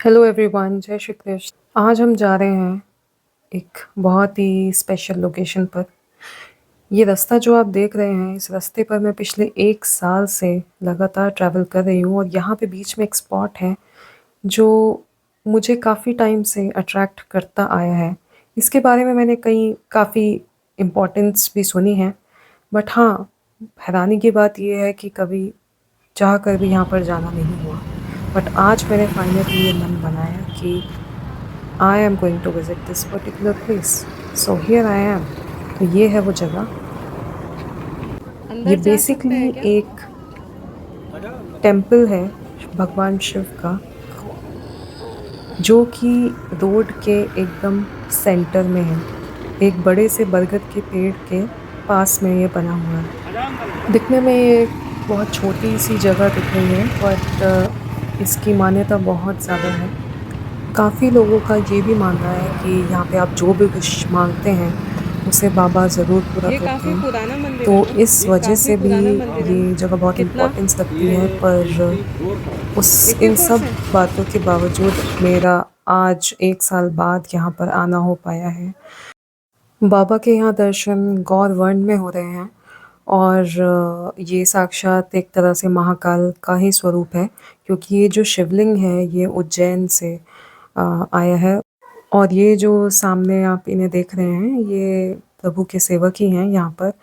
Hello everyone, जय श्री कृष्ण। आज हम जा रहे हैं एक बहुत ही स्पेशल लोकेशन पर। ये रास्ता जो आप देख रहे हैं, इस रास्ते पर मैं पिछले 1 साल से लगातार ट्रैवल कर रही हूँ और यहाँ पे बीच में एक स्पॉट है जो मुझे काफ़ी टाइम से अट्रैक्ट करता आया है। इसके बारे में मैंने कहीं काफ़ी इम्पोर्टेंस भी सुनी है, बट हाँ, हैरानी की बात यह है कि कभी चाह कर भी यहाँ पर जाना नहीं हुआ। बट आज मैंने फाइनली ये मन बनाया कि I am going to visit this particular place. So here I am. तो ये है वो जगह। ये अंदर जा सकते बेसिकली हैं क्या? एक टेम्पल है भगवान शिव का, जो कि रोड के एकदम सेंटर में है। एक बड़े से बरगद के पेड़ के पास में ये बना हुआ है। दिखने में ये बहुत छोटी सी जगह दिख रही है, बट इसकी मान्यता बहुत ज़्यादा है। काफ़ी लोगों का ये भी मानना है कि यहाँ पे आप जो भी विश मांगते हैं उसे बाबा ज़रूर पूरा ये करते काफी हैं। पुराना मंदिर तो है ना? इस वजह काफी से भी पुराना मंदिर है ये ना? जगह बहुत कितना? इम्पोर्टेंस रखती है, पर उस इन 84 सब से? बातों के बावजूद मेरा आज 1 साल बाद यहाँ पर आना हो पाया है। बाबा के यहाँ दर्शन गौर वर्ण में हो रहे हैं और ये साक्षात एक तरह से महाकाल का ही स्वरूप है, क्योंकि ये जो शिवलिंग है ये उज्जैन से आया है। और ये जो सामने आप इन्हें देख रहे हैं, ये प्रभु के सेवक ही हैं यहाँ पर।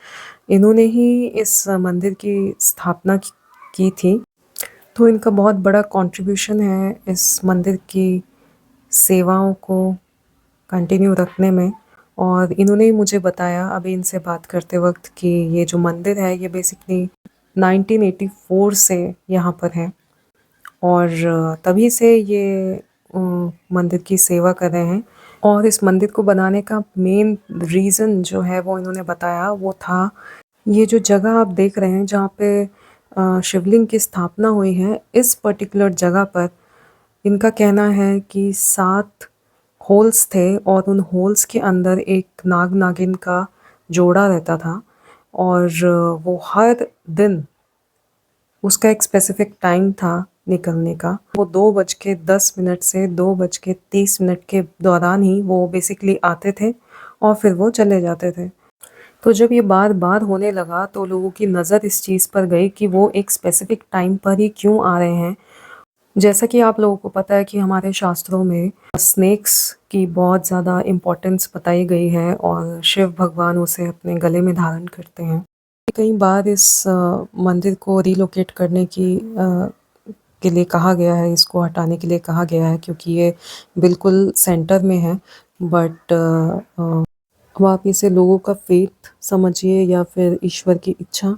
इन्होंने ही इस मंदिर की स्थापना की थी, तो इनका बहुत बड़ा कंट्रीब्यूशन है इस मंदिर की सेवाओं को कंटिन्यू रखने में। और इन्होंने ही मुझे बताया अभी इनसे बात करते वक्त कि ये जो मंदिर है ये बेसिकली 1984 से यहाँ पर है और तभी से ये मंदिर की सेवा कर रहे हैं। और इस मंदिर को बनाने का मेन रीज़न जो है वो इन्होंने बताया, वो था ये जो जगह आप देख रहे हैं जहाँ पे शिवलिंग की स्थापना हुई है, इस पर्टिकुलर जगह पर इनका कहना है कि 7 होल्स थे और उन होल्स के अंदर एक नाग नागिन का जोड़ा रहता था और वो हर दिन उसका एक स्पेसिफिक टाइम था निकलने का। वो 2:10 से 2:30 के दौरान ही वो बेसिकली आते थे और फिर वो चले जाते थे। तो जब ये बार बार होने लगा तो लोगों की नज़र इस चीज़ पर गई कि वो एक स्पेसिफिक टाइम पर ही क्यों आ रहे हैं। जैसा कि आप लोगों को पता है कि हमारे शास्त्रों में स्नेक्स की बहुत ज़्यादा इम्पोर्टेंस बताई गई है और शिव भगवान उसे अपने गले में धारण करते हैं। कई बार इस मंदिर को रिलोकेट करने के लिए कहा गया है, इसको हटाने के लिए कहा गया है, क्योंकि ये बिल्कुल सेंटर में है। बट अब आप इसे लोगों का फेथ समझिए या फिर ईश्वर की इच्छा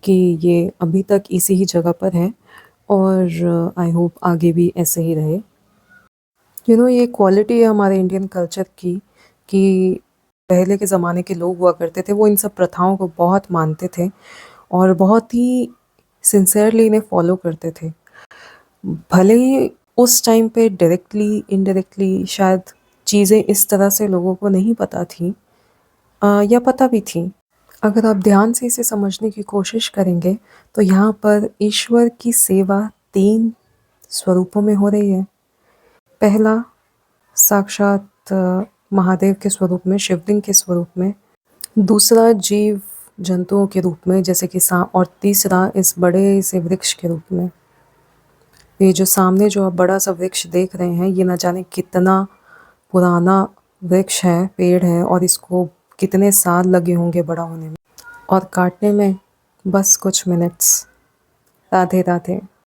कि ये अभी तक इसी ही जगह पर है और आई होप आगे भी ऐसे ही रहे। ये क्वालिटी है हमारे इंडियन कल्चर की कि पहले के ज़माने के लोग हुआ करते थे, वो इन सब प्रथाओं को बहुत मानते थे और बहुत ही सिंसियरली इन्हें फॉलो करते थे। भले ही उस टाइम पे डायरेक्टली इनडायरेक्टली शायद चीज़ें इस तरह से लोगों को नहीं पता थी, या पता भी थी। अगर आप ध्यान से इसे समझने की कोशिश करेंगे तो यहाँ पर ईश्वर की सेवा 3 स्वरूपों में हो रही है। पहला साक्षात महादेव के स्वरूप में, शिवलिंग के स्वरूप में। दूसरा जीव जंतुओं के रूप में जैसे कि सांप, और तीसरा इस बड़े से वृक्ष के रूप में। ये जो सामने जो आप बड़ा सा वृक्ष देख रहे हैं, ये न जाने कितना पुराना वृक्ष है, पेड़ है, और इसको कितने साल लगे होंगे बड़ा होने में और काटने में बस कुछ मिनट्स। राधे राधे।